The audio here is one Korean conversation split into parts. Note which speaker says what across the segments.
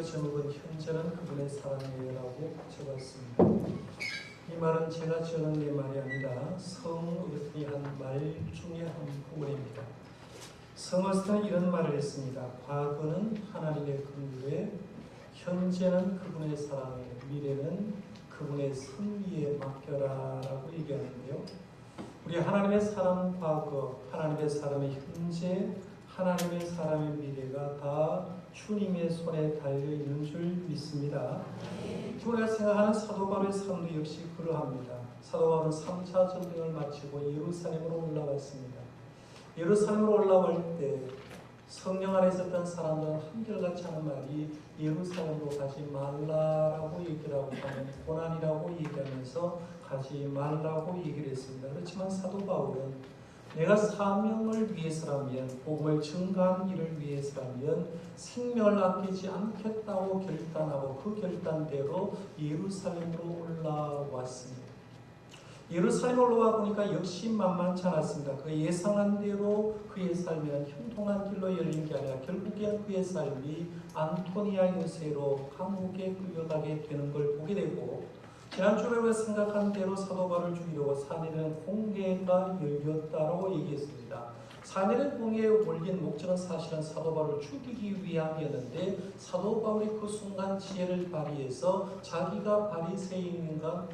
Speaker 1: 주어 제목은 현재는 그분의 사랑이에요라고 적었습니다. 이 말은 제가 지어낸 내 말이 아니라 성어스틴이 한 말 중에 한 부분입니다. 성어스틴은 이런 말을 했습니다. 과거는 하나님의 긍휼에, 현재는 그분의 사랑에, 미래는 그분의 섭리에 맡겨라 라고 얘기하는데요. 우리 하나님의 사랑 과거, 하나님의 사랑의 현재, 하나님의 사랑의 미래가 다 주님의 손에 달려있는 줄 믿습니다. 우리가 생각하는 사도 바울의 삶도 역시 그러합니다. 사도 바울은 3차 전쟁을 마치고 예루살렘으로 올라갔습니다. 예루살렘으로 올라갈 때 성령 안에 있었던 사람들은 한결같이 하는 말이 예루살렘으로 가지 말라라고 얘기를 하고 하는 고난이라고 얘기하면서 가지 말라고 얘기를 했습니다. 그렇지만 사도 바울은 내가 사명을 위해서라면, 복음을 증거하는 일을 위해서라면 생명을 아끼지 않겠다고 결단하고 그 결단대로 예루살렘으로 올라왔습니다. 예루살렘에 올라와 보니까 역시 만만치 않았습니다. 그 예상한 대로 그의 삶에는 형통한 길로 열린 게 아니라 결국엔 그의 삶이 안토니아 요새로 감옥에 끌려가게 되는 걸 보게 되고, 지난주에 우리가 생각한 대로 사도 바울을 죽이려고 사내는 공회가 열렸다고 얘기했습니다. 사내는 공회에 올린 목적은 사실은 사도 바울을 죽이기 위함이었는데, 사도 바울이 그 순간 지혜를 발휘해서 자기가 바리새인인가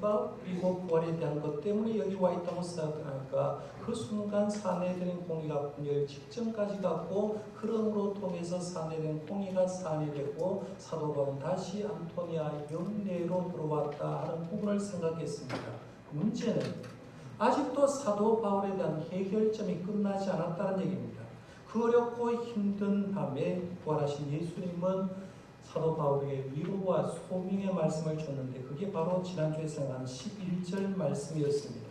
Speaker 1: 그리고 부활에 대한 것 때문에 여기 와 있다고 생각하니까 그 순간 사내된 공의가 분열 직전까지 갔고, 그러므로 통해서 사내된 공의가 사내되고 사도 바울은 다시 안토니아 영내로 들어왔다 하는 부분을 생각했습니다. 문제는 아직도 사도 바울에 대한 해결점이 끝나지 않았다는 얘기입니다. 그 어렵고 힘든 밤에 부활하신 예수님은 사도 바울에게 위로와 소명의 말씀을 줬는데, 그게 바로 지난주에 생각한 11절 말씀이었습니다.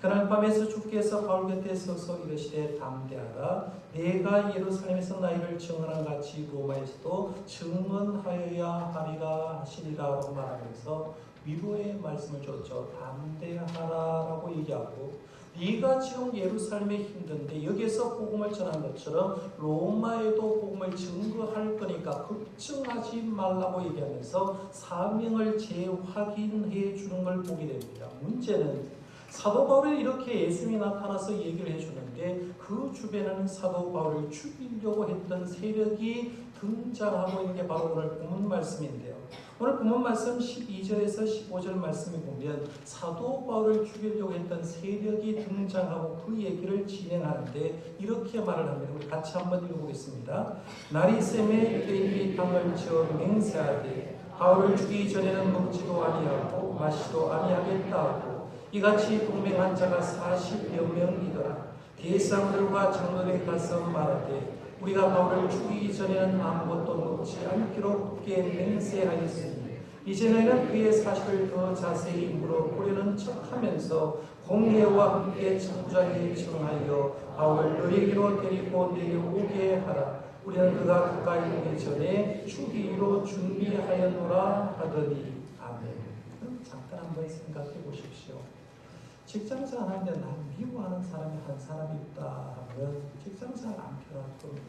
Speaker 1: 그날 밤에서 주께서 바울 곁에 서서 이르시되 담대하라, 내가 예루살렘에서 나이를 증언한 같이 로마에서도 증언하여야 하리라 하시리라고 말하면서 위로의 말씀을 줬죠. 담대하라라고 얘기하고, 네가 지금 예루살렘에 힘든데 여기에서 복음을 전한 것처럼 로마에도 복음을 증거할 거니까 걱정하지 말라고 얘기하면서 사명을 재확인해 주는 걸 보게 됩니다. 문제는 사도 바울이 이렇게 예수님이 나타나서 얘기를 해주는데 그 주변에는 사도 바울을 죽이려고 했던 세력이 등장하고 있는 게 바로 오늘 본문 말씀인데요. 오늘 본문 말씀 12절에서 15절 말씀에 보면 사도 바울을 죽이려고 했던 세력이 등장하고 그 얘기를 진행하는데 이렇게 말을 합니다. 우리 같이 한번 읽어보겠습니다. 날이 샘에 유대인들이 당을 지어 맹세하되 바울을 죽이기 전에는 먹지도 아니하고 마시도 아니하겠다 하고, 이같이 동맹한 자가 40여 명이더라. 대사들과 장로들에 가서 말하되 우리가 바울을 죽이기 전에는 아무것도 먹지 않기로 굳게 맹세하였으니 이제는 그의 사실을 더 자세히 물어보려는 척하면서 공회와 함께 청구장에 청하여 바울을 너에게로 데리고 내려오게 하라. 우리는 그가 가까이 오기 전에 죽이기로 준비하였노라 하더니. 아멘. 잠깐 한번 생각해 보십시오. 직장생활 하는데 난 미워하는 사람이 한 사람이 있다 하면 직장생활 안 편할 겁니다.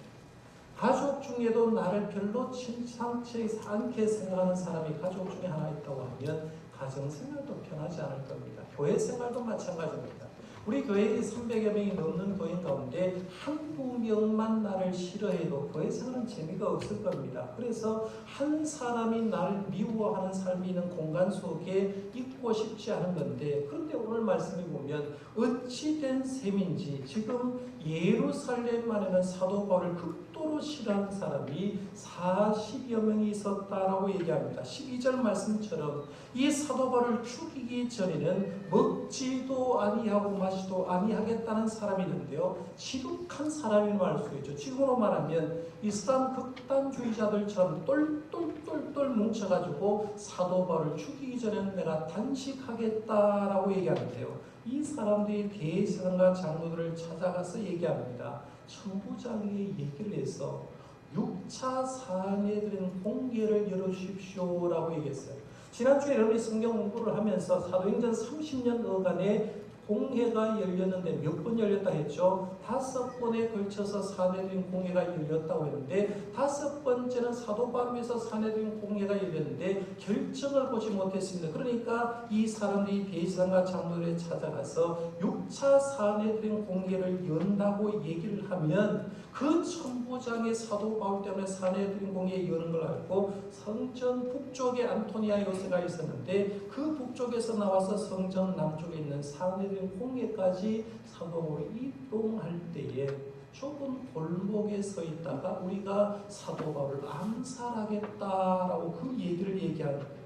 Speaker 1: 가족 중에도 나를 별로 심상치 않게 생각하는 사람이 가족 중에 하나 있다고 하면 가정생활도 편하지 않을 겁니다. 교회생활도 마찬가지입니다. 우리 교회에 300여 명이 넘는 교인 가운데 한두 명만 나를 싫어해도 교회생활은 재미가 없을 겁니다. 그래서 한 사람이 나를 미워하는 삶이 있는 공간 속에 있고 싶지 않은 건데, 그런데 오늘 말씀을 보면 어찌된 셈인지 지금 예루살렘 안에는 사도 바울을 극도로 싫어하는 사람이 40여 명이 있었다라고 얘기합니다. 12절 말씀처럼 이 사도 바울을 죽이기 전에는 먹지도 아니하고 마시도 아니하겠다는 사람이 있는데요. 지독한 사람임을 알 수 있죠. 지금으로 말하면 이슬람 극단주의자들처럼 똘똘똘똘 뭉쳐가지고 사도 바울을 죽이기 전에는 내가 단식하겠다라고 얘기하는데요. 이 사람들이 대제사장과 장로들을 찾아가서 얘기합니다. 천부장에게 얘기를 해서 6차 사내들은 공개를 열어주십시오라고 얘기했어요. 지난주에 여러분이 성경 공부를 하면서 사도행전 30년 어간의 공회가 열렸는데 몇 번 열렸다 했죠? 5번에 걸쳐서 사내들인 공회가 열렸다고 했는데 5번째는 사도 바울에서 사내들인 공회가 열렸는데 결정을 보지 못했습니다. 그러니까 이 사람들이 대제사장과 장로들에 찾아가서 6차 사내들인 공회를 연다고 얘기를 하면 그 천부장의 사도 바울 때문에 사내들인 공회에 여는 걸 알고 성전 북쪽에 안토니아 요새가 있었는데 그 북쪽에서 나와서 성전 남쪽에 있는 사내들인 공회까지 사도 바울이 이동할 때에 좁은 골목에 서 있다가 우리가 사도 바울을 암살하겠다라고 그 얘기를 얘기하는 거예요.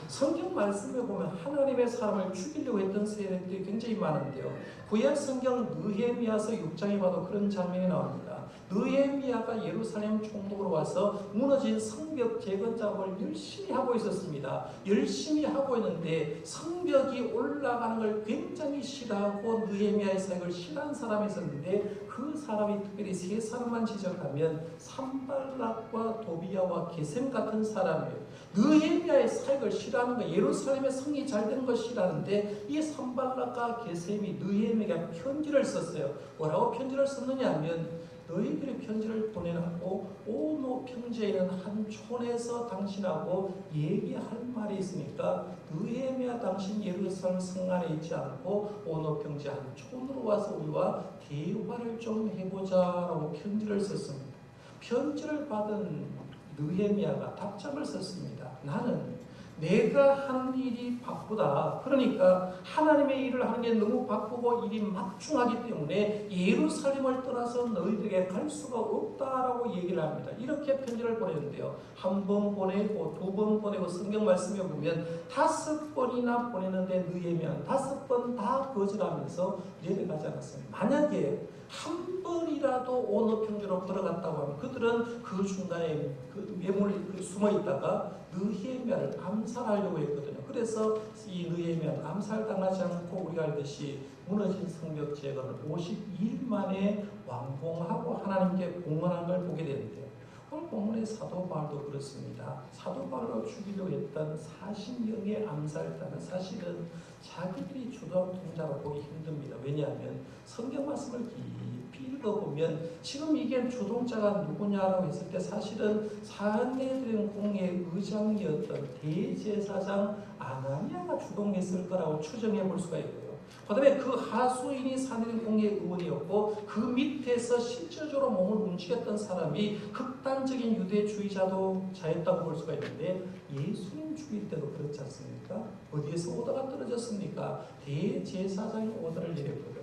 Speaker 1: 성경 말씀에 보면 하나님의 사람을 죽이려고 했던 세력들이 굉장히 많은데요. 구약 성경 느헤미야서 6장에 봐도 그런 장면이 나옵니다. 느헤미야가 예루살렘 총독으로 와서 무너진 성벽 재건 작업을 열심히 하고 있었습니다. 열심히 하고 있는데 성벽이 올라가는 걸 굉장히 싫어하고 느헤미야의 사역을 싫어하는 사람이 있었는데 그 사람이 특별히 세 사람만 지적하면 산발락과 도비야와 게셈 같은 사람이에요. 느헤미야의 사역을 싫어하는 거, 예루살렘의 성이 잘 되는 거 싫어하는데 이 산발락과 게셈이 느헤미야에게 편지를 썼어요. 뭐라고 편지를 썼느냐 하면 너희들의 편지를 보내놓고 오노 평지에 있는 한 촌에서 당신하고 얘기할 말이 있으니까 느헤미야 당신 예루살렘 성 안에 있지 않고 오노 평지 한 촌으로 와서 우리와 대화를 좀 해보자라고 편지를 썼습니다. 편지를 받은 느헤미야가 답장을 썼습니다. 나는 내가 하는 일이 바쁘다. 그러니까 하나님의 일을 하는 게 너무 바쁘고 일이 막중하기 때문에 예루살렘을 떠나서 너희들에게 갈 수가 없다라고 얘기를 합니다. 이렇게 편지를 보냈는데요. 한 번 보내고 두 번 보내고 성경 말씀에 보면 5번이나 보냈는데 느헤미야는 5번 다 거절하면서 내려가지 않았습니다. 만약에 한 번이라도 오너 평지로 걸어갔다고 하면 그들은 그 중간에 그 매몰이 숨어 있다가 느헤미야를 암살하려고 했거든요. 그래서 이 느헤미야는 암살당하지 않고 우리가 알듯이 무너진 성벽 재건을 52일 만에 완공하고 하나님께 봉헌한 걸 보게 되는데요. 오늘 본문의 사도 바울도 그렇습니다. 사도 바울을 죽이려고 했던 40명의 암살단은 사실은 자기들이 주도한 통자로 보기 힘듭니다. 왜냐하면 성경 말씀을 깊이 읽어보면 지금 이게 주동자가 누구냐라고 했을 때 사실은 사내들인 공의 의장이었던 대제사장 아나니아가 주동했을 거라고 추정해 볼 수가 있고요. 그 다음에 그 하수인이 사내들인 공의 의원이었고 그 밑에서 실질적으로 몸을 움직였던 사람이 극단적인 유대주의자도 자였다고 볼 수가 있는데 예수님 죽일 때도 그렇지 않습니까? 어디에서 오더가 떨어졌습니까? 대제사장이 오더를 내렸거든요.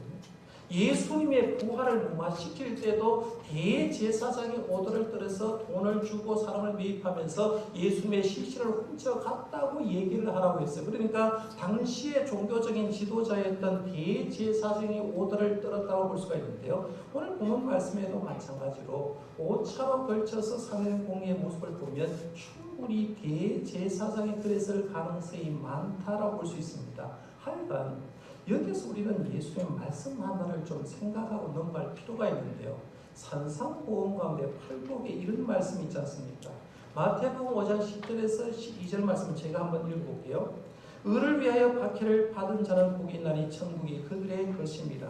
Speaker 1: 예수님의 부활을 무마시킬 때도 대제사장이 오더를 떨어서 돈을 주고 사람을 매입하면서 예수님의 실체를 훔쳐갔다고 얘기를 하라고 했어요. 그러니까 당시의 종교적인 지도자였던 대제사장이 오더를 떨었다고 볼 수가 있는데요. 오늘 본문 말씀에도 마찬가지로 5차로 걸쳐서 사내들인 공의의 모습을 보면 충분히 대제사장이 그랬을 가능성이 많다라고 볼 수 있습니다. 하여간 여기서 우리는 예수님의 말씀 하나를 좀 생각하고 넘어갈 필요가 있는데요. 산상보험 가운데 팔복에 이런 말씀이 있지 않습니까? 마태복음 5장 10절에서 12절 말씀 제가 한번 읽어볼게요. 의를 위하여 박해를 받은 자는 복이 있나니 천국이 그들의 것입니다.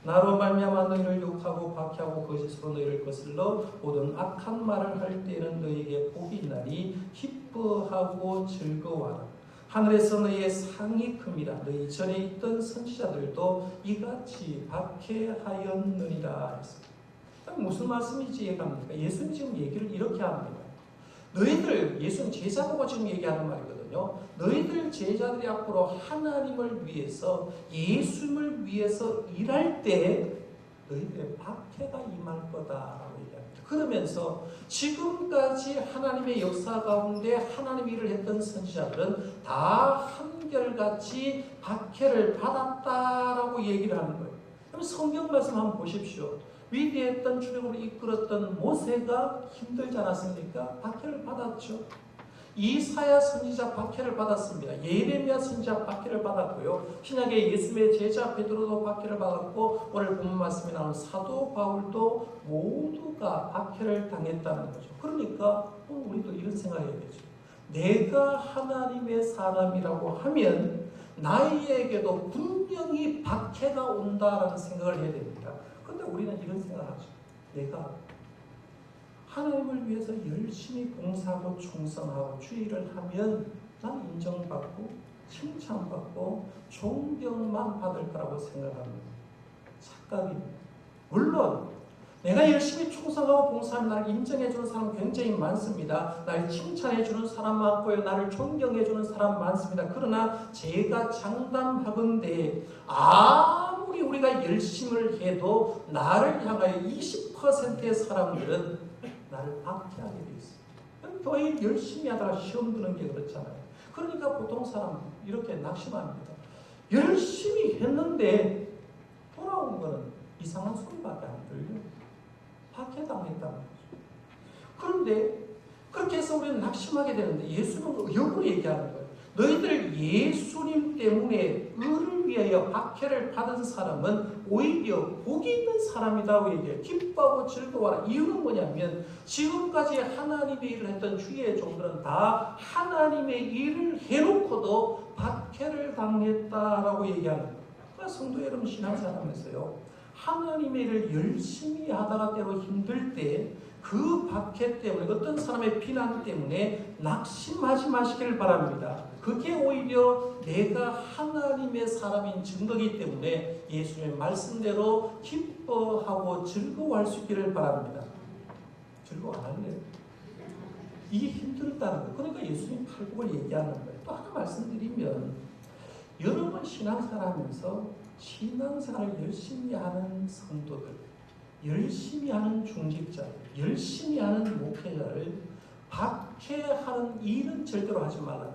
Speaker 1: 나로 말미암아 너희를 욕하고 박해하고 거짓으로 너희를 거슬러 모든 악한 말을 할 때에는 너희에게 복이 있나니 기뻐하고 즐거워하라. 하늘에서 너희의 상이 큽니다. 너희 전에 있던 선지자들도 이같이 박해하였느니라 했습니다. 무슨 말씀인지 이해갑니까? 예수님 지금 얘기를 이렇게 합니다. 너희들, 예수님 제자 보고 지금 얘기하는 말이거든요. 너희들 제자들이 앞으로 하나님을 위해서 예수님을 위해서 일할 때 너희들의 박해가 임할 거다라고 얘기합니다. 그러면서 지금까지 하나님의 역사 가운데 하나님 일을 했던 선지자들은 다 한결같이 박해를 받았다라고 얘기를 하는 거예요. 그럼 성경 말씀 한번 보십시오. 위대했던 출애굽을 이끌었던 모세가 힘들지 않았습니까? 박해를 받았죠. 이사야 선지자 박해를 받았습니다. 예레미야 선지자 박해를 받았고요. 신약의 예수님의 제자 베드로도 박해를 받았고 오늘 본문 말씀에 나오는 사도 바울도 모두가 박해를 당했다는 거죠. 그러니까 우리도 이런 생각을 해야 되죠. 내가 하나님의 사람이라고 하면 나에게도 분명히 박해가 온다라는 생각을 해야 됩니다. 그런데 우리는 이런 생각을 하죠. 내가 하나님을 위해서 열심히 봉사하고 충성하고 주의를 하면 난 인정받고 칭찬받고 존경만 받을 거라고 생각합니다. 착각입니다. 물론 내가 열심히 충성하고 봉사하면 나를 인정해주는 사람 굉장히 많습니다. 나를 칭찬해주는 사람 많고요. 나를 존경해주는 사람 많습니다. 그러나 제가 장담하건대 아무리 우리가 열심을 해도 나를 향하여 20%의 사람들은 나를 박해하게 되어 있습니다. 교회 열심히 하다가 시험 드는 게 그렇잖아요. 그러니까 보통 사람 이렇게 낙심합니다. 열심히 했는데 돌아온 거는 이상한 소리밖에 안 들려. 박해당했다는 거죠. 그런데 그렇게 해서 우리는 낙심하게 되는데 예수는 역으로 얘기하는 거예요. 너희들 예수님 때문에 의를 위하여 박해를 받은 사람은 오히려 복이 있는 사람이라고 얘기해요. 기뻐하고 즐거워하라. 이유는 뭐냐면 지금까지 하나님의 일을 했던 주의 종들은 다 하나님의 일을 해놓고도 박해를 당했다라고 얘기하는 거예요. 그러니까 성도 여러분 신앙생활하면서요. 하나님의 일을 열심히 하다가 때로 힘들 때 그 박해 때문에 어떤 사람의 비난 때문에 낙심하지 마시길 바랍니다. 그게 오히려 내가 하나님의 사람인 증거이기 때문에 예수님의 말씀대로 기뻐하고 즐거워할 수 있기를 바랍니다. 즐거워 안 할래요? 이게 힘들다는 거예요. 그러니까 예수님 팔복을 얘기하는 거예요. 또 하나 말씀드리면 여러분 신앙생활하면서 신앙생활을 열심히 하는 성도들, 열심히 하는 중직자, 열심히 하는 목회자를 박해하는 일은 절대로 하지 말라.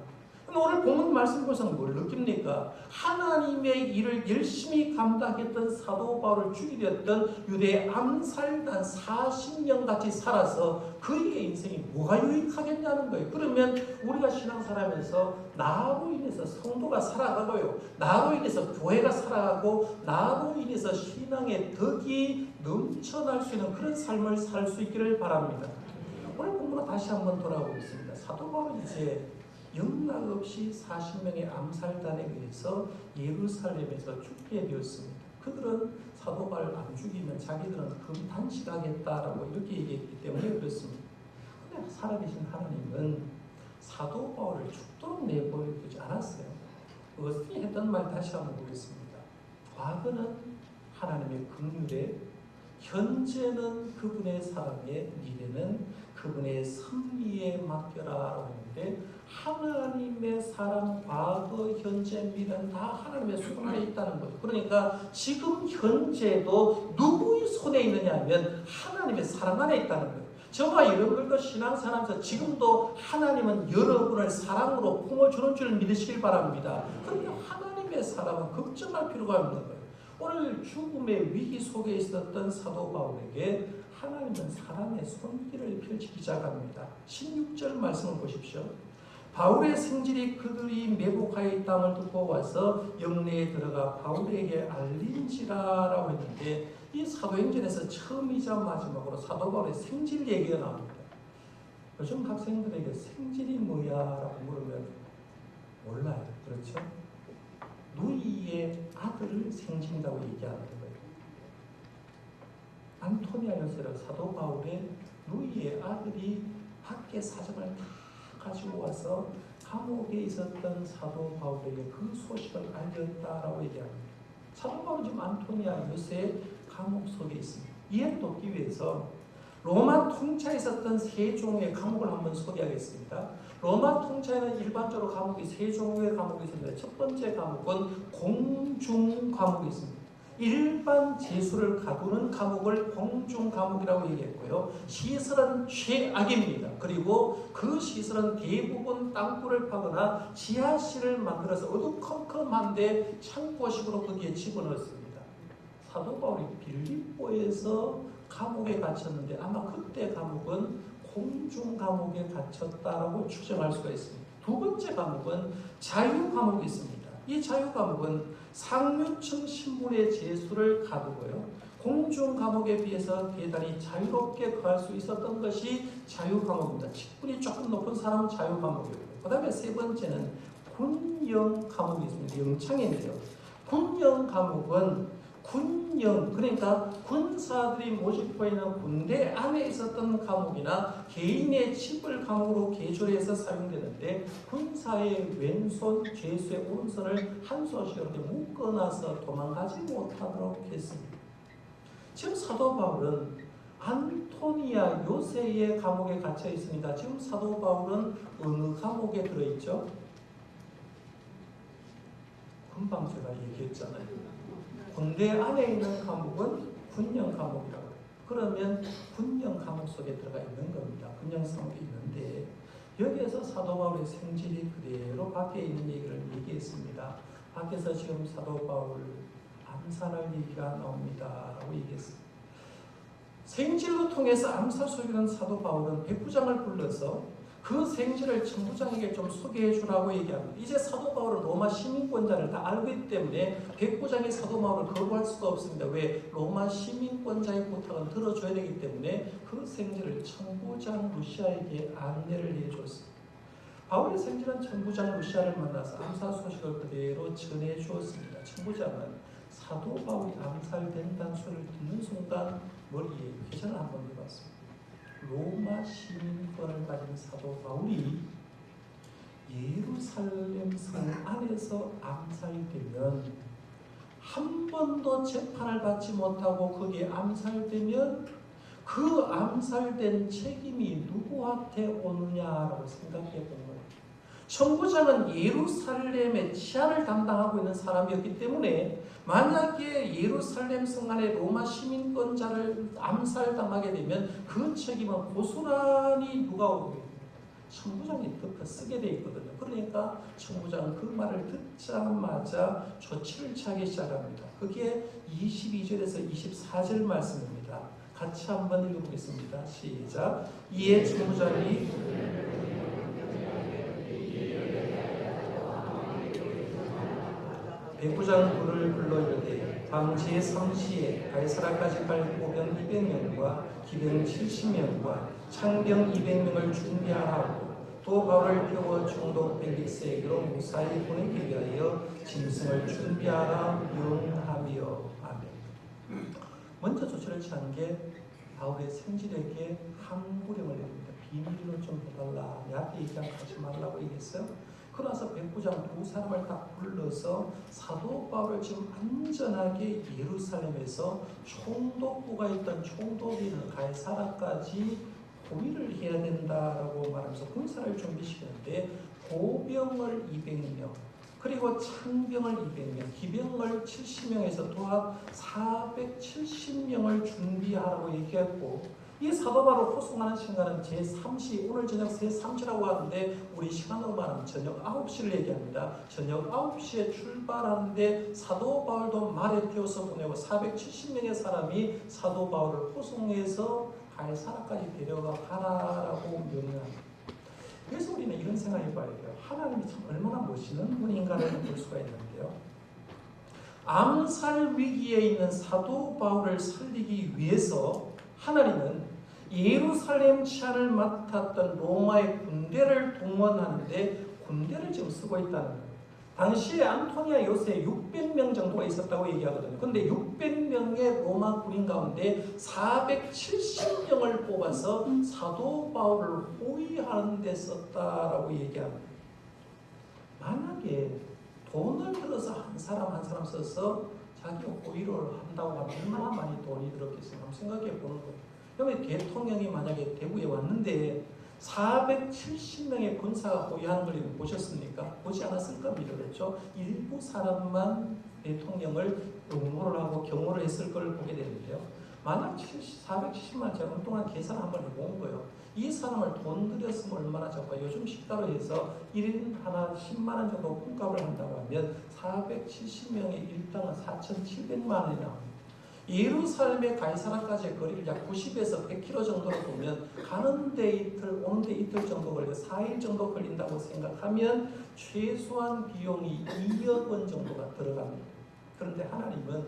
Speaker 1: 오늘 본문 말씀 보면서 뭘 느낍니까? 하나님의 일을 열심히 감당했던 사도 바울을 죽이렸던 유대 암살단 40년 같이 살아서 그의 인생이 뭐가 유익하겠냐는 거예요. 그러면 우리가 신앙생활하면서 나로 인해서 성도가 살아가고요, 나로 인해서 교회가 살아가고 나로 인해서 신앙의 덕이 넘쳐날 수 있는 그런 삶을 살 수 있기를 바랍니다. 오늘 본문으로 다시 한번 돌아오겠습니다. 사도 바울이 이제 영락없이 40명의 암살단에 의해서 예루살렘에서 죽게 되었습니다. 그들은 사도 바울을 안 죽이면 자기들은 금단식하겠다라고 이렇게 얘기했기 때문에 그렇습니다. 그런데 살아계신 하나님은 사도 바울을 죽도록 내버려두지 않았어요. 어스틴이 했던 말 다시 한번 보겠습니다. 과거는 하나님의 긍휼에, 현재는 그분의 사랑에, 미래는 그분의 섭리에 맡겨라라고 했는데 하나님의 사랑, 과거, 현재, 미래는 다 하나님의 손 안에 있다는 거죠. 그러니까 지금 현재도 누구의 손에 있느냐 하면 하나님의 사랑 안에 있다는 거예요. 저와 여러분들도 신앙생활하면서 지금도 하나님은 여러분을 사랑으로 품어주는 줄 믿으시길 바랍니다. 그러니까 하나님의 사랑은 걱정할 필요가 없는 거예요. 오늘 죽음의 위기 속에 있었던 사도 바울에게 하나님은 사랑의 손길을 펼치기 시작합니다. 16절 말씀을 보십시오. 바울의 생질이 그들이 매복하여 있다는 걸 듣고 와서 영내에 들어가 바울에게 알린지라라고 했는데 이 사도행전에서 처음이자 마지막으로 사도 바울의 생질 얘기가 나옵니다. 요즘 학생들에게 생질이 뭐야? 라고 물으면 몰라요. 그렇죠? 누이의 아들을 생질이라고 얘기하는 거예요. 안토니아 요새로 사도 바울의 누이의 아들이 밖에 사정을 다 가지고 와서 감옥에 있었던 사도 바울에게 그 소식을 알렸다라고 얘기합니다. 사도 바울은 지금 안토니아 요새 감옥 속에 있습니다. 이해를 돕기 위해서 로마 통치에 있었던 세 종의 감옥을 한번 소개하겠습니다. 로마 통치에는 일반적으로 감옥이 세 종류의 감옥이 있습니다. 첫 번째 감옥은 공중 감옥이 있습니다. 일반 죄수를 가두는 감옥을 공중 감옥이라고 얘기했고요. 시설은 최악입니다. 그리고 그 시설은 대부분 땅굴을 파거나 지하실을 만들어서 어두컴컴한데 창고식으로 거기에 집어넣었습니다. 사도 바울이 빌립보에서 감옥에 갇혔는데 아마 그때 감옥은 공중 감옥에 갇혔다라고 추정할 수가 있습니다. 두 번째 감옥은 자유 감옥이 있습니다. 이 자유 감옥은 상류층 신분의 죄수를 가두고요, 공중 감옥에 비해서 대단히 자유롭게 거할 수 있었던 것이 자유 감옥입니다. 직분이 조금 높은 사람은 자유 감옥이고요. 그 다음에 세 번째는 군영 감옥이 있습니다. 영창인데요. 군영 감옥은 군영, 그러니까 군사들이 모집되어 있는 군대 안에 있었던 감옥이나 개인의 집을 감옥으로 개조해서 사용되는데, 군사의 왼손, 죄수의 오른손을 한 손씩 이렇게 묶어놔서 도망가지 못하도록 했습니다. 지금 사도 바울은 안토니아 요새의 감옥에 갇혀 있습니다. 지금 사도 바울은 어느 감옥에 들어있죠? 금방 제가 얘기했잖아요. 군대 안에 있는 감옥은 군령 감옥이라고 해요. 그러면 군령 감옥 속에 들어가 있는 겁니다. 군령 감옥에 있는데, 여기에서 사도 바울의 생질이 그대로 밖에 있는 얘기를 얘기했습니다. 밖에서 지금 사도 바울 암살할 얘기가 나옵니다 라고 얘기했습니다. 생질로 통해서 암살 소리는 사도 바울은 백부장을 불러서 그 생질을 천부장에게 좀 소개해 주라고 얘기합니다. 이제 사도 바울은 로마 시민권자를 다 알고 있기 때문에 백부장이 사도 바울을 거부할 수가 없습니다. 왜? 로마 시민권자의 부탁은 들어줘야 되기 때문에 그 생질을 천부장 루시아에게 안내를 해줬습니다. 바울의 생질은 천부장 루시아를 만나서 암살 소식을 그대로 전해 주었습니다. 천부장은 사도 바울이 암살된다는 소리를 듣는 순간 머리에 회전을 한번 해봤습니다. 로마 시민권을 가진 사도 바울이 예루살렘 성 안에서 암살되면, 한 번도 재판을 받지 못하고 거기에 암살되면 그 암살된 책임이 누구한테 오느냐라고 생각해 본 거예요. 천부장은 예루살렘의 치안을 담당하고 있는 사람이었기 때문에 만약에 예루살렘 성 안에 로마 시민권자를 암살당하게 되면 그 책임은 고스란히 누가 오게? 천부장이 덮어 쓰게 돼 있거든요. 그러니까 천부장은 그 말을 듣자마자 조치를 취하기 시작합니다. 그게 22절에서 24절 말씀입니다. 같이 한번 읽어보겠습니다. 시작. 이에 천부장이 백부장 군을 불러 이르되 밤 제3시에 가이사라까지 갈 보병 200명과 기병 70명과 창병 200명을 준비하라고, 또 바울을 태워 총독 벨릭스에게로 무사히 보내기 위하여 짐승을 준비하라 명하며. 아멘. 먼저 조치를 취한 게 바울의 생질에게 항구령을 내립니다. 비밀로 좀 해달라. 내한테 얘기하지 말라고 얘기했어요. 그러나서 백부장 두 사람을 다 불러서 사도 바울을 지금 안전하게 예루살렘에서 총독부가 있던 총독이 있는 가이사라까지 호위를 해야 된다라고 말하면서 군사를 준비시키는데, 보병을 200명, 그리고 창병을 200명, 기병을 70명에서 도합 470명을 준비하라고 얘기했고, 이 사도 바울을 호송하는 시간은 제3시, 오늘 저녁 제3시라고 하는데 우리 시간으로 말하면 저녁 9시를 얘기합니다. 저녁 9시에 출발하는데 사도 바울도 말에 태워서 보내고 470명의 사람이 사도 바울을 호송해서 가이사라까지 데려가 가라라고 명령합니다. 그래서 우리는 이런 생각을 해봐야 돼요. 하나님이 참 얼마나 멋있는 분인가를 볼 수가 있는데요. 암살 위기에 있는 사도 바울을 살리기 위해서 하나님은 예루살렘 치안을 맡았던 로마의 군대를 동원하는데 군대를 지금 쓰고 있다는 거예요. 당시에 안토니아 요새에 600명 정도가 있었다고 얘기하거든요. 그런데 600명의 로마 군인 가운데 470명을 뽑아서 사도 바울을 호위하는 데 썼다라고 얘기합니다. 만약에 돈을 들어서 한 사람 한 사람 써서 자기 호위를 한다고 하면 얼마나 많이 돈이 들었겠어요. 한번 생각해 보는 거예요. 그러면 대통령이 만약에 대구에 왔는데 470명의 군사가 호위하는 걸 보셨습니까? 보지 않았을 겁니다. 그렇죠? 일부 사람만 대통령을 옹호를 하고 경호를 했을 걸 보게 되는데요. 만약 470만 제가 그동안 계산을 한번 해본 거예요. 이 사람을 돈 들였으면 얼마나 적고, 요즘 시가로 해서 1인 하나 10만 원 정도 품값을 한다고 하면 470명의 일당은 4,700만 원이 나옵니다. 예루살렘의 가이사라까지의 거리를 약 90에서 100km 정도로 보면 가는데 이틀, 오는데 이틀 정도 걸려 4일 정도 걸린다고 생각하면 최소한 비용이 2억 원 정도가 들어갑니다. 그런데 하나님은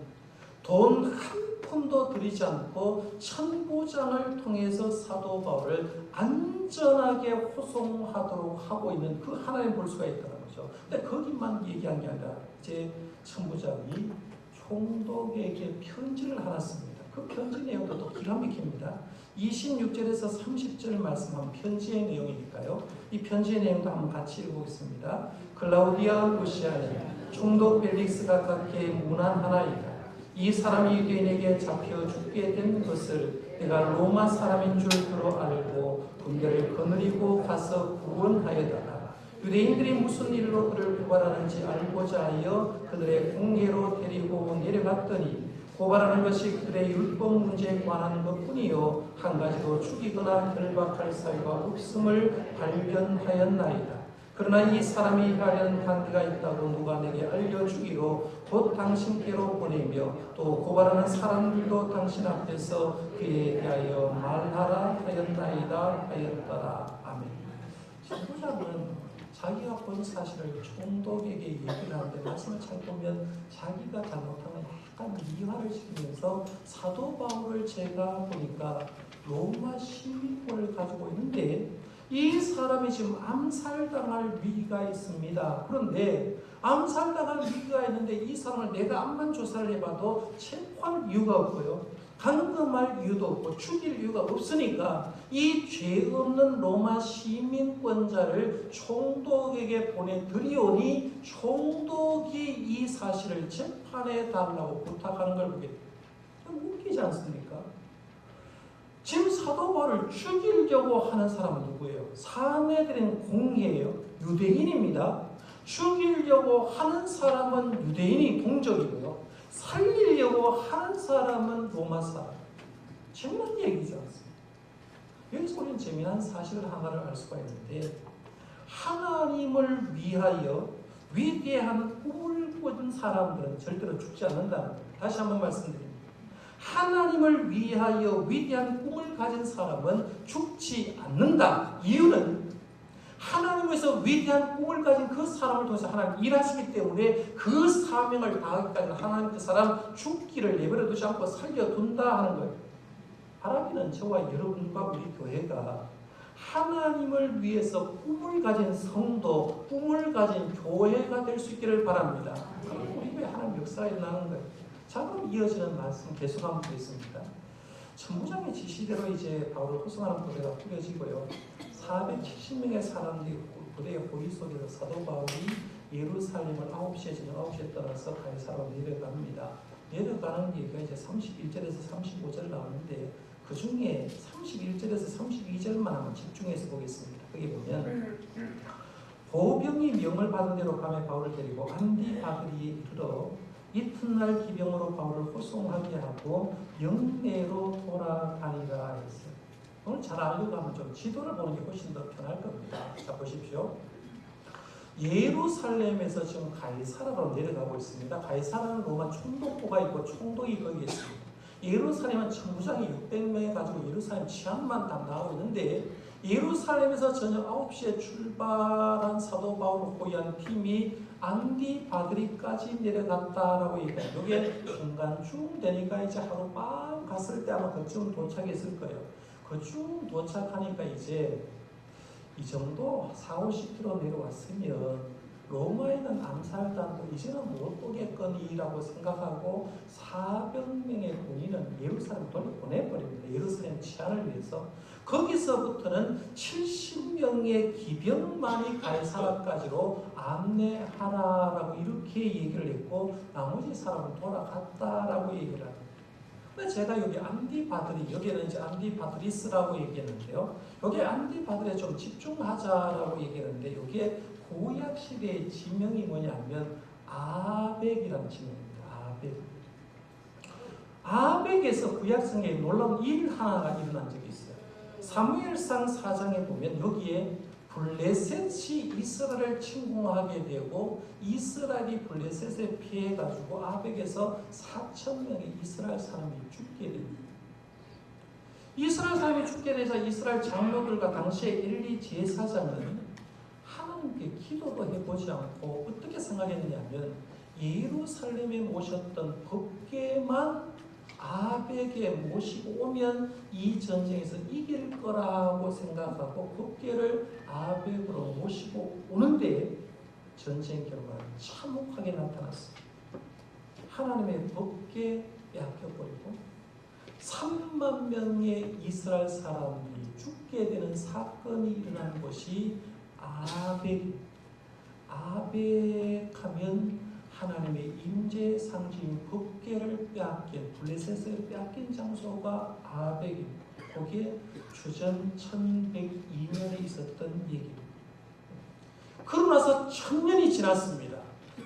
Speaker 1: 돈 한 푼도 들이지 않고 천부장을 통해서 사도 바울을 안전하게 호송하도록 하고 있는 그 하나님 볼 수가 있다는 거죠. 거죠. 근데 거기만 얘기한 게 아니라 이제 천부장이 총독에게 편지를 하나 씁니다. 그 편지 내용도 또 기가 막힙니다. 26절에서 30절 말씀한 편지의 내용이니까요. 이 편지의 내용도 한번 같이 읽어보겠습니다. 클라우디아 루시아니, 총독 벨릭스가 각계 문안하나이다. 이 사람이 유대인에게 잡혀 죽게 된 것을 내가 로마 사람인 줄 들어 알고 군대를 거느리고 가서 구원하여달라. 유대인들이 무슨 일로 그를 고발하는지 알고자 하여 그들의 공회로 데리고 내려갔더니 고발하는 것이 그들의 율법 문제에 관한 것뿐이요 한 가지도 죽이거나 결박할 사유가 없음을 발견하였나이다. 그러나 이 사람이 하려는 관계가 있다고 누가 내게 알려주기로 곧 당신께로 보내며 또 고발하는 사람들도 당신 앞에서 그에 대하여 말하라 하였나이다 하였더라. 아멘. 천부장은 자기가 본 사실을 총독에게 얘기를 하는데 말씀을 잘 보면 자기가 잘못한 건 약간 미화를 시키면서 사도 바울을 제가 보니까 로마 시민권을 가지고 있는데 이 사람이 지금 암살당할 위기가 있습니다. 그런데 암살당할 위기가 있는데 이 사람을 내가 암만 조사를 해봐도 체포할 이유가 없고요. 감금할 이유도 없고 죽일 이유가 없으니까 이 죄 없는 로마 시민권자를 총독에게 보내드리오니 총독이 이 사실을 재판해 달라고 부탁하는 걸 보게 됩니다. 웃기지 않습니까? 지금 사도 바울을 죽이려고 하는 사람은 누구예요? 사내들인 공회예요. 유대인입니다. 죽이려고 하는 사람은 유대인이 동족이고요. 살리려고 하는 사람은 로마 사람. 재미난 얘기지 않습니까? 여기서 우리는 재미난 사실을 하나를 알 수가 있는데 하나님을 위하여 위대한 꿈을 꾼 사람들은 절대로 죽지 않는다는 겁니다. 다시 한번 말씀드립니다. 하나님을 위하여 위대한 꿈을 가진 사람은 죽지 않는다. 이유는 하나님에서 위대한 꿈을 가진 그 사람을 통해서 하나님 일하시기 때문에 그 사명을 다하기까지 하나님 그 사람 죽기를 내버려 두지 않고 살려둔다 하는 거예요. 바라기는 저와 여러분과 우리 교회가 하나님을 위해서 꿈을 가진 성도, 꿈을 가진 교회가 될 수 있기를 바랍니다. 그럼 우리 교회 하나님 역사가 일어나는 거예요. 자, 그럼 이어지는 말씀 계속 한번 보겠습니다. 천부장의 지시대로 이제 바울을 호송하는 부대가 꾸려지고요. 470명의 사람들이 부대의 호위 속에서 사도 바울이 예루살렘을 9시에 저녁 9시에 떠나서 가이사로 내려갑니다. 내려가는 얘기가 이제 31절에서 35절 나오는데 그 중에 31절에서 32절만 한번 집중해서 보겠습니다. 거기 보면 보병이 명을 받은 대로 밤에 바울을 데리고 안디바그리에 이르러 이튿날 기병으로 바울을 호송하게 하고 영내로 돌아다니라 했어요. 오늘 잘 알려고 하면 좀 지도를 보는 게 훨씬 더 편할 겁니다. 자, 보십시오. 예루살렘에서 지금 가이사라로 내려가고 있습니다. 가이사라는 로마 총독부가 있고 총독이 거기 있습니다. 예루살렘은 천부장이 600명에 가지고 예루살렘 치안만 담당하고 있는데 예루살렘에서 저녁 9시에 출발한 사도 바울을 호위한 팀이 안디바그리까지 내려갔다라고 얘기해요. 이게 중간쯤 되니까 이제 하룻밤 갔을 때 아마 그쯤 도착했을 거예요. 그쯤 도착하니까 이제 이 정도 40-50km 내려왔으면 로마에는 암살당도 이제는 못 오겠거니라고 생각하고 400명의 군인은 예루살렘 돌려보내버립니다. 예루살렘 치안을 위해서. 거기서부터는 70명의 기병만이 가이사라까지로 안내하라라고 이렇게 얘기를 했고 나머지 사람은 돌아갔다라고 얘기를 합니다. 근데 제가 여기 안디바드리, 여기는 이제 안디바드리스라고 얘기했는데요. 여기 안디바드리에 좀 집중하자라고 얘기했는데 여기에 구약 시대의 지명이 뭐냐면 아벡이라는 지명입니다. 아벡에서 구약성에 놀라운 일 하나가 일어난 적이 있어요. 사무엘상 4장에 보면 여기에 블레셋이 이스라엘을 침공하게 되고 이스라엘이 블레셋에 피해가지고 아벡에서 4,000명의 이스라엘 사람이 죽게 됩니다. 이스라엘 사람이 죽게 되자 이스라엘 장로들과 당시의 엘리 제사장은 하나님께 기도도 해보지 않고 어떻게 생각했느냐면 예루살렘에 모셨던 법궤만 아벡에 모시고 오면 이 전쟁에서 이길 거라고 생각하고 법궤를 아벡으로 모시고 오는데 전쟁 결과는 참혹하게 나타났습니다. 하나님의 법궤 빼앗겨버리고 3만 명의 이스라엘 사람들이 죽게 되는 사건이 일어난 곳이 아벡. 아벡하면 하나님의 임재 상징 법궤를 빼앗긴, 블레셋을 빼앗긴 장소가 아벡입니다. 거기에 주전 1102년에 있었던 얘기입니다. 그러고 나서 1000년이 지났습니다.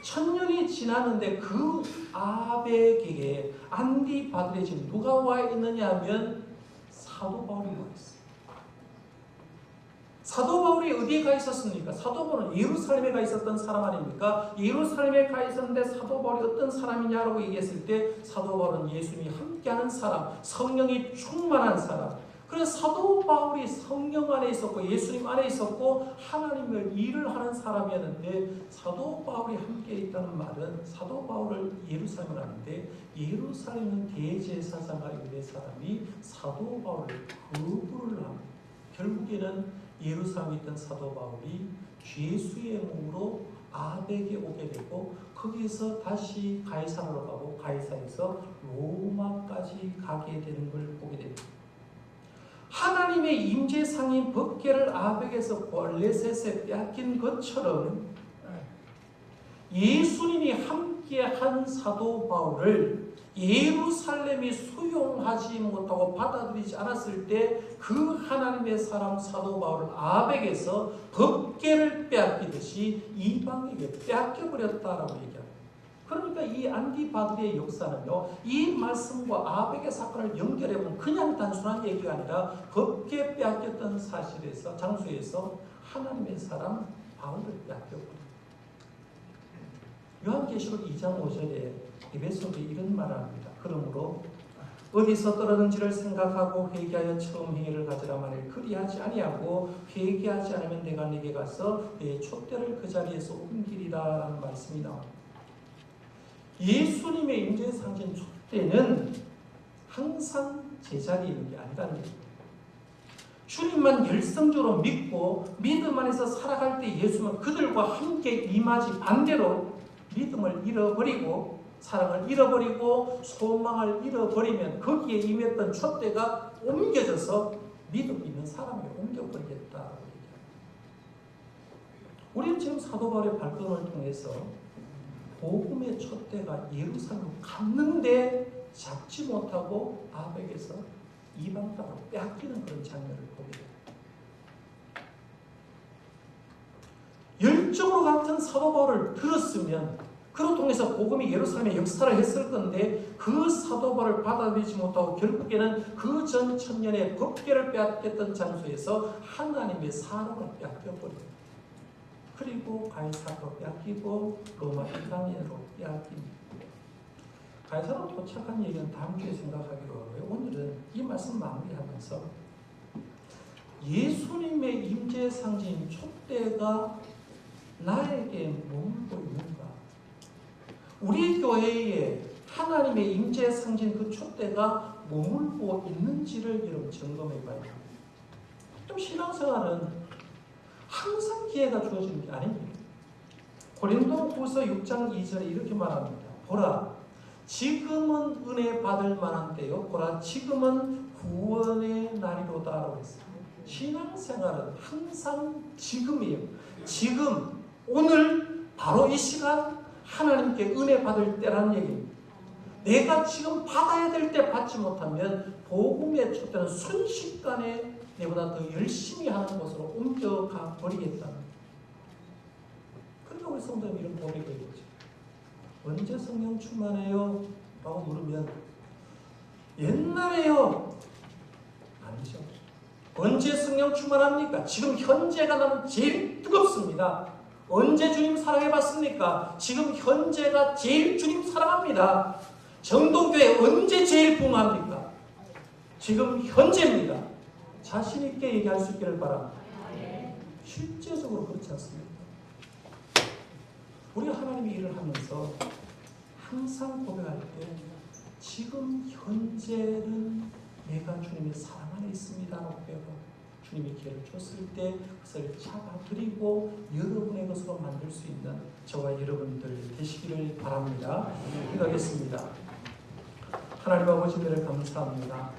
Speaker 1: 1000년이 지났는데 그 아벡에게 안디바들에 지금 누가 와 있느냐 하면 사도 바울이 와 있어요. 사도 바울이 어디에 가 있었습니까? 사도 바울은 예루살렘에 가 있었던 사람 아닙니까? 예루살렘에 가 있었는데 사도 바울이 어떤 사람이냐라고 얘기했을 때 사도 바울은 예수님이 함께하는 사람, 성령이 충만한 사람. 그래서 사도 바울이 성령 안에 있었고 예수님 안에 있었고 하나님을 일을 하는 사람이었는데 사도 바울이 함께 있다는 말은 사도 바울을 예루살렘을 하는데 예루살렘은 대제사장과 유대 사람이 사도 바울을 거부를 합니다. 결국에는 예루살렘에 있던 사도 바울이 죄수의 몸으로 아벡에 오게 되고 거기에서 다시 가이사라로 가고 가이사에서 로마까지 가게 되는 걸 보게 됩니다. 하나님의 임재상인 법궤를 아벡에서 블레셋에 빼앗긴 것처럼 예수님이 함께한 사도 바울을 예루살렘이 수용하지 못하고 받아들이지 않았을 때 그 하나님의 사람 사도 바울을 아벡에서 법궤를 빼앗기듯이 이방에게 빼앗겨버렸다라고 얘기합니다. 그러니까 이 안디바들의 역사는요, 이 말씀과 아벡의 사건을 연결해보면 그냥 단순한 얘기가 아니라 법궤 빼앗겼던 사실에서, 장소에서 하나님의 사람 바울을 빼앗겼거든요. 요한계시록 2장 5절에 에베소서에 이런 말을 합니다. 그러므로 어디서 떨어진지를 생각하고 회개하여 처음 행위를 가지라 만일 그리하지 아니하고 회개하지 않으면 내가 네게 가서 내 촛대를 그 자리에서 옮기리라 라는 말씀이 나옵니다. 예수님의 임재 상징 촛대는 항상 제자리에 있는 게 아니라는 얘기입니다. 주님만 열성적으로 믿고 믿음 안에서 살아갈 때 예수는 그들과 함께 임하지 반대로 믿음을 잃어버리고 사랑을 잃어버리고 소망을 잃어버리면 거기에 임했던 촛대가 옮겨져서 믿음 있는 사람에게 옮겨버리겠다고 얘기합니다. 우리는 지금 사도 바울의 발걸음을 통해서 복음의 촛대가 예루살렘으로 갔는데 잡지 못하고 아벡에서 이방 땅으로 빼앗기는 그런 장면을 보게 됩니다. 열정으로 같은 사도 바울을 들었으면 그로 통해서 복음이 예루살렘에 역사를 했을 건데 그 사도 바울을 받아들이지 못하고 결국에는 그 전 1000년의 법궤를 빼앗겼던 장소에서 하나님의 사람을 빼앗겨버립니다. 그리고 가이사로 빼앗기고 로마 이방인으로 빼앗깁니다. 가이사로 도착한 얘기는 다음 주에 생각하기로 하고요. 오늘은 이 말씀 마무리하면서 예수님의 임재 상징인 촛대가 나에게 머물고 있는가? 우리 교회에 하나님의 임재 상징 그 촛대가 머물고 있는지를 여러분 점검해 봐야 합니다. 좀 신앙생활은 항상 기회가 주어지는 게 아닙니다. 고린도후서 6장 2절에 이렇게 말합니다. 보라, 지금은 은혜 받을 만한 때요. 보라, 지금은 구원의 날이로다라고 했습니다. 신앙생활은 항상 지금이에요. 지금, 오늘, 바로 이 시간 하나님께 은혜 받을 때라는 얘기입니다. 내가 지금 받아야 될 때 받지 못하면 복음의 촛대는 순식간에 내보다 더 열심히 하는 곳으로 옮겨가 버리겠다. 그러니까 우리 성도님 이런 고백이 되죠. 언제 성령 충만해요? 라고 물으면 옛날에요. 아니죠. 언제 성령 충만합니까? 지금 현재가 나는 제일 뜨겁습니다. 언제 주님 사랑해봤습니까? 지금 현재가 제일 주님 사랑합니다. 정동교회 언제 제일 붕합니까? 지금 현재입니다. 자신 있게 얘기할 수 있기를 바랍니다. 실제적으로 그렇지 않습니까? 우리가 하나님의 일을 하면서 항상 고백할 때 지금 현재는 내가 주님의 사랑 안에 있습니다라고 고백하고 주님이 기회를 줬을 때 그것을 잡아들이고 여러분의 것으로 만들 수 있는 저와 여러분들 되시기를 바랍니다. 기도하겠습니다. 하나님 아버지 은혜를 감사합니다.